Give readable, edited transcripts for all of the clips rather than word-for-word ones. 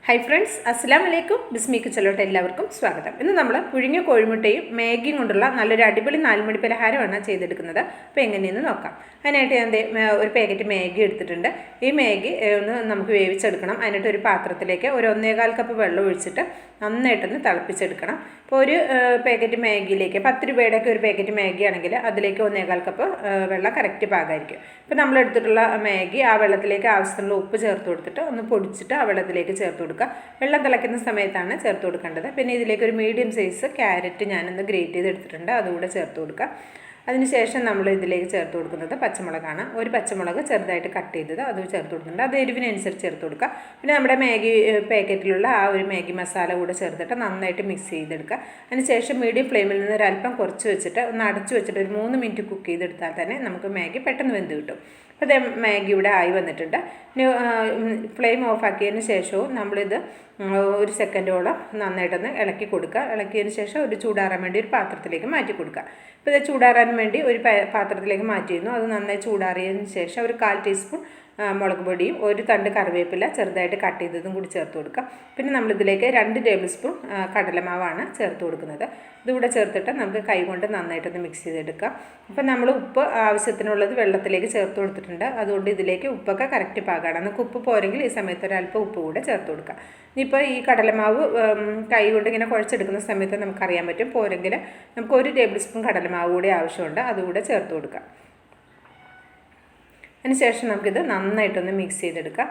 Hi friends, അസ്സലാമു അലൈക്കും. ബിസ്മി കിച്ചണിലോട്ട് എല്ലാവർക്കും സ്വാഗതം. ഇന്ന് നമ്മൾ പുഴുങ്ങിയ കോഴിമുട്ടയും മാഗിയും കൊണ്ടുള്ള നല്ലൊരു അടിപൊളി 4 മണി പലഹാരമാണ് ചെയ്തെടുക്കുന്നത്. അപ്പോൾ എങ്ങനെയെന്ന് നോക്കാം. അതിനായിട്ട് ഞാൻ ഒരു പാക്കറ്റ് മാഗി എടുത്തിട്ടുണ്ട്. ഈ മാഗി ഒന്ന് നമുക്ക് വേവിച്ചെടുക്കണം. അതിനായിട്ട് ഒരു പാത്രത്തിലേക്ക് ഒരു 1.25 കപ്പ് വെള്ളം ഒഴിച്ചിട്ട് നന്നായിട്ടൊന്ന് തിളപ്പിച്ചെടുക്കണം. ഇപ്പോൾ ഒരു പാക്കറ്റ് മാഗിയിലേക്ക് 10 രൂപയുടെയൊക്കെ ഒരു പാക്കറ്റ് മാഗി ആണെങ്കിൽ അതിലേക്ക് 1.25 കപ്പ് വെള്ളം കറക്റ്റ് പാകമായിരിക്കും. ഇപ്പോൾ നമ്മൾ എടുത്തിട്ടുള്ള മാഗി ആ വെള്ളത്തിലേക്ക് ആവശ്യത്തിനുള്ള ഉപ്പ് ചേർത്ത് കൊടുത്തിട്ട് ഒന്ന് പൊടിച്ചിട്ട് ആ വെള്ളത്തിലേക്ക് ചേർത്ത് കൊടുക്കുക. വെള്ളം തിളയ്ക്കുന്ന സമയത്താണ് ചേർത്ത് കൊടുക്കേണ്ടത്. പിന്നെ ഇതിലേക്ക് ഒരു മീഡിയം സൈസ് ക്യാരറ്റ് ഞാനൊന്ന് ഗ്രേറ്റ് ചെയ്തെടുത്തിട്ടുണ്ട്, അതുകൂടെ ചേർത്ത് കൊടുക്കുക. അതിനുശേഷം നമ്മൾ ഇതിലേക്ക് ചേർത്ത് കൊടുക്കുന്നത് പച്ചമുളകാണ്. ഒരു പച്ചമുളക് ചെറുതായിട്ട് കട്ട് ചെയ്തത് അത് ചേർത്ത് കൊടുക്കുന്നുണ്ട്. അത് എരിവിനനുസരിച്ച് ചേർത്ത് കൊടുക്കുക. പിന്നെ നമ്മുടെ മാഗി പാക്കറ്റിലുള്ള ആ ഒരു മാഗി മസാല കൂടെ ചേർത്തിട്ട് നന്നായിട്ട് മിക്സ് ചെയ്തെടുക്കുക. അതിനുശേഷം മീഡിയം ഫ്ലെയിമിൽ നിന്ന് ഒരല്പം കുറച്ച് വെച്ചിട്ട് ഒന്ന് അടച്ചു വെച്ചിട്ട് ഒരു 3 മിനിറ്റ് കുക്ക് ചെയ്തെടുത്താൽ തന്നെ നമുക്ക് മാഗി പെട്ടെന്ന് വെന്ത് കിട്ടും. അപ്പോൾ ഇത് മാഗി ഇവിടെ ആയി വന്നിട്ടുണ്ട്. ഇനി ഫ്ലെയിം ഓഫാക്കിയതിന് ശേഷവും നമ്മളിത് ഒരു സെക്കൻഡോളം നന്നായിട്ടൊന്ന് ഇളക്കി കൊടുക്കുക. ഇളക്കിയതിന് ശേഷം ഒരു ചൂടാറാൻ വേണ്ടി ഒരു പാത്രത്തിലേക്ക് മാറ്റി കൊടുക്കുക. ഇപ്പോൾ ഇത് ചൂടാറാൻ വേണ്ടി ഒരു പാത്രത്തിലേക്ക് മാറ്റിയിരുന്നു. അത് നന്നായി ചൂടാറിയതിന് ശേഷം ഒരു 1/4 ടീസ്പൂൺ മുളക് പൊടിയും ഒരു തണ്ട് കറിവേപ്പില ചെറുതായിട്ട് കട്ട് ചെയ്തതും കൂടി ചേർത്ത് കൊടുക്കുക. പിന്നെ നമ്മളിതിലേക്ക് 2 ടേബിൾ സ്പൂൺ കടലമാവാണ് ചേർത്ത് കൊടുക്കുന്നത്. ഇതുകൂടെ ചേർത്തിട്ട് നമുക്ക് കൈ കൊണ്ട് നന്നായിട്ടൊന്ന് മിക്സ് ചെയ്തെടുക്കാം. അപ്പം നമ്മൾ ഉപ്പ് ആവശ്യത്തിനുള്ളത് വെള്ളത്തിലേക്ക് ചേർത്ത് കൊടുത്തിട്ടുണ്ട്. അതുകൊണ്ട് ഇതിലേക്ക് ഉപ്പൊക്കെ കറക്റ്റ് പാകമാണ്. നമുക്ക് ഉപ്പ് പോരെങ്കിൽ ഈ സമയത്ത് ഒരല്പം ഉപ്പ് കൂടെ ചേർത്ത് കൊടുക്കാം. ഇനിയിപ്പോൾ ഈ കടലമാവ് കൈ കൊണ്ട് ഇങ്ങനെ കുഴച്ചെടുക്കുന്ന സമയത്ത് നമുക്കറിയാൻ പറ്റും. പോരെങ്കിൽ നമുക്ക് 1 ടേബിൾ സ്പൂൺ കടലമാവ് കൂടി ആവശ്യമുണ്ട്, അതുകൂടെ ചേർത്ത് കൊടുക്കാം. അതിനുശേഷം നമുക്കിത് നന്നായിട്ടൊന്ന് മിക്സ് ചെയ്തെടുക്കാം.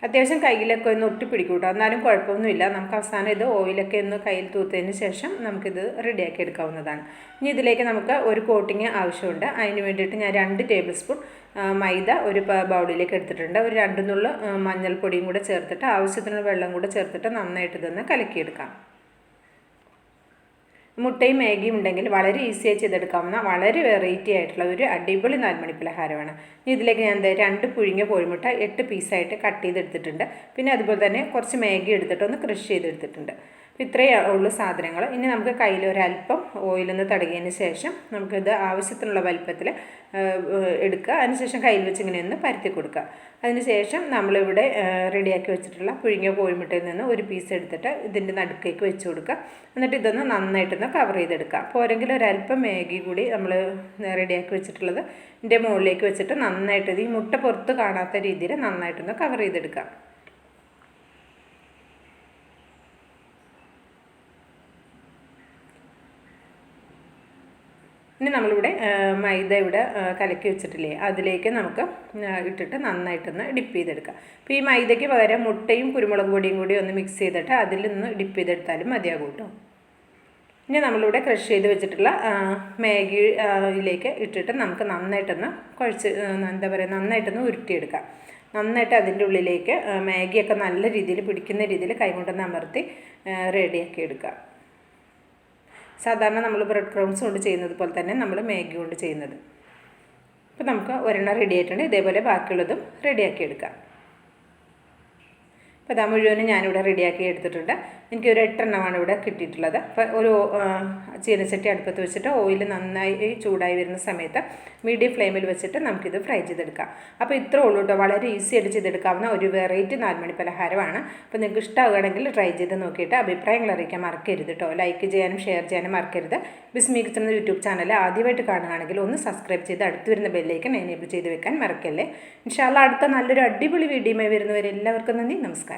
അത്യാവശ്യം കയ്യിലൊക്കെ ഒന്ന് ഒട്ടിപ്പിടിക്കും കേട്ടോ, എന്നാലും കുഴപ്പമൊന്നുമില്ല. നമുക്ക് അവസാനം ഇത് ഓയിലൊക്കെ ഒന്ന് കയ്യിൽ തൂത്തതിന് ശേഷം നമുക്കിത് റെഡിയാക്കി എടുക്കാവുന്നതാണ്. ഇനി ഇതിലേക്ക് നമുക്ക് ഒരു കോട്ടിങ് ആവശ്യമുണ്ട്. അതിന് വേണ്ടിയിട്ട് ഞാൻ 2 ടേബിൾ സ്പൂൺ മൈദ ഒരു ബൗളിലേക്ക് എടുത്തിട്ടുണ്ട്. ഒരു 2 നുള്ള് മഞ്ഞൾപ്പൊടിയും കൂടെ ചേർത്തിട്ട് ആവശ്യത്തിനുള്ള വെള്ളം കൂടെ ചേർത്തിട്ട് നന്നായിട്ട് ഇതൊന്ന് കലക്കിയെടുക്കാം. മുട്ടയും മാഗിയും ഉണ്ടെങ്കിൽ വളരെ ഈസിയായി ചെയ്തെടുക്കാവുന്ന വളരെ വെറൈറ്റി ആയിട്ടുള്ള ഒരു അടിപൊളി 4 മണി പലഹാരമാണ്. ഇതിലേക്ക് ഞാൻ 2 പുഴുങ്ങിയ കോഴിമുട്ട 8 പീസായിട്ട് കട്ട് ചെയ്തെടുത്തിട്ടുണ്ട്. പിന്നെ അതുപോലെ തന്നെ കുറച്ച് മാഗി എടുത്തിട്ട് ഒന്ന് ക്രഷ് ചെയ്തെടുത്തിട്ടുണ്ട്. ഇത്രയേ ഉള്ളൂ സാധനങ്ങൾ. ഇനി നമുക്ക് കയ്യിൽ ഒരല്പം ഓയിലൊന്ന് തടകിയതിന് ശേഷം നമുക്കിത് ആവശ്യത്തിനുള്ള വലിപ്പത്തിൽ എടുക്കുക. അതിനുശേഷം കയ്യിൽ വെച്ച് ഇങ്ങനെ ഒന്ന് പരത്തി കൊടുക്കുക. അതിനുശേഷം നമ്മളിവിടെ റെഡിയാക്കി വെച്ചിട്ടുള്ള പുഴുങ്ങിയ കോഴിമുട്ടയിൽ നിന്ന് ഒരു പീസ് എടുത്തിട്ട് ഇതിൻ്റെ നടുക്കേക്ക് വെച്ച് കൊടുക്കുക. എന്നിട്ട് ഇതൊന്ന് നന്നായിട്ടൊന്ന് കവർ ചെയ്തെടുക്കുക. പോരെങ്കിൽ ഒരല്പം മാഗി കൂടി നമ്മൾ റെഡിയാക്കി വെച്ചിട്ടുള്ളത് ഇതിൻ്റെ മുകളിലേക്ക് വെച്ചിട്ട് നന്നായിട്ട് ഈ മുട്ട പുറത്ത് കാണാത്ത രീതിയിൽ നന്നായിട്ടൊന്ന് കവർ ചെയ്തെടുക്കുക. ഇനി നമ്മളിവിടെ മൈദ ഇവിടെ കലക്കി വെച്ചിട്ടില്ലേ, അതിലേക്ക് നമുക്ക് ഇട്ടിട്ട് നന്നായിട്ടൊന്ന് ഡിപ്പ് ചെയ്തെടുക്കാം. അപ്പോൾ ഈ മൈദയ്ക്ക് പകരം മുട്ടയും കുരുമുളക് പൊടിയും കൂടി ഒന്ന് മിക്സ് ചെയ്തിട്ട് അതിൽ നിന്ന് ഡിപ്പ് ചെയ്തെടുത്താലും മതിയാകും കേട്ടോ. ഇനി നമ്മളിവിടെ ക്രഷ് ചെയ്ത് വെച്ചിട്ടുള്ള മാഗിയിലേക്ക് ഇട്ടിട്ട് നമുക്ക് നന്നായിട്ടൊന്ന് നന്നായിട്ടൊന്ന് ഉരുട്ടിയെടുക്കാം. നന്നായിട്ട് അതിൻ്റെ ഉള്ളിലേക്ക് മാഗിയൊക്കെ നല്ല രീതിയിൽ പിടിക്കുന്ന രീതിയിൽ കൈകൊണ്ടൊന്ന് അമർത്തി റെഡിയാക്കി എടുക്കുക. സാധാരണ നമ്മൾ ബ്രെഡ് ക്രംസ് കൊണ്ട് ചെയ്യുന്നത് പോലെ തന്നെ നമ്മൾ മാഗി കൊണ്ട് ചെയ്യുന്നത്. അപ്പോൾ നമുക്ക് ഒരെണ്ണം റെഡി ആയിട്ടുണ്ട്. ഇതേപോലെ ബാക്കിയുള്ളതും റെഡിയാക്കി എടുക്കാം. അപ്പോൾ അതാ മുഴുവനും ഞാനിവിടെ റെഡിയാക്കി എടുത്തിട്ടുണ്ട്. എനിക്ക് ഒരു 8 എണ്ണമാണ് ഇവിടെ കിട്ടിയിട്ടുള്ളത്. അപ്പോൾ ഒരു ചീനച്ചട്ടി അടുപ്പത്ത് വെച്ചിട്ട് ഓയിൽ നന്നായി ചൂടായി വരുന്ന സമയത്ത് മീഡിയം ഫ്ലെയിമിൽ വെച്ചിട്ട് നമുക്കിത് ഫ്രൈ ചെയ്തെടുക്കാം. അപ്പോൾ ഇത്രേ ഉള്ളൂ കേട്ടോ, വളരെ ഈസി ആയിട്ട് ചെയ്തെടുക്കാവുന്ന ഒരു വെറൈറ്റി 4 മണി പലഹാരമാണ്. അപ്പോൾ നിങ്ങൾക്ക് ഇഷ്ടമാവുകയാണെങ്കിൽ ട്രൈ ചെയ്ത് നോക്കിയിട്ട് അഭിപ്രായങ്ങൾ അറിയിക്കാൻ മറക്കരുത് കേട്ടോ. ലൈക്ക് ചെയ്യാനും ഷെയർ ചെയ്യാനും മറക്കരുത്. ബിസ്മി കിച്ചൺ യൂട്യൂബ് ചാനൽ ആദ്യമായിട്ട് കാണുകയാണെങ്കിൽ ഒന്ന് സബ്സ്ക്രൈബ് ചെയ്ത് അടുത്ത് വരുന്ന ബെല്ലൈക്കൺ എനേബിൾ ചെയ്ത് വെക്കാൻ മറക്കല്ലേ. ഇൻഷാ അല്ലാഹ് അടുത്ത നല്ലൊരു അടിപൊളി വീഡിയോയുമായി വരുന്നവരെല്ലാവർക്കും നന്ദി, നമസ്കാരം.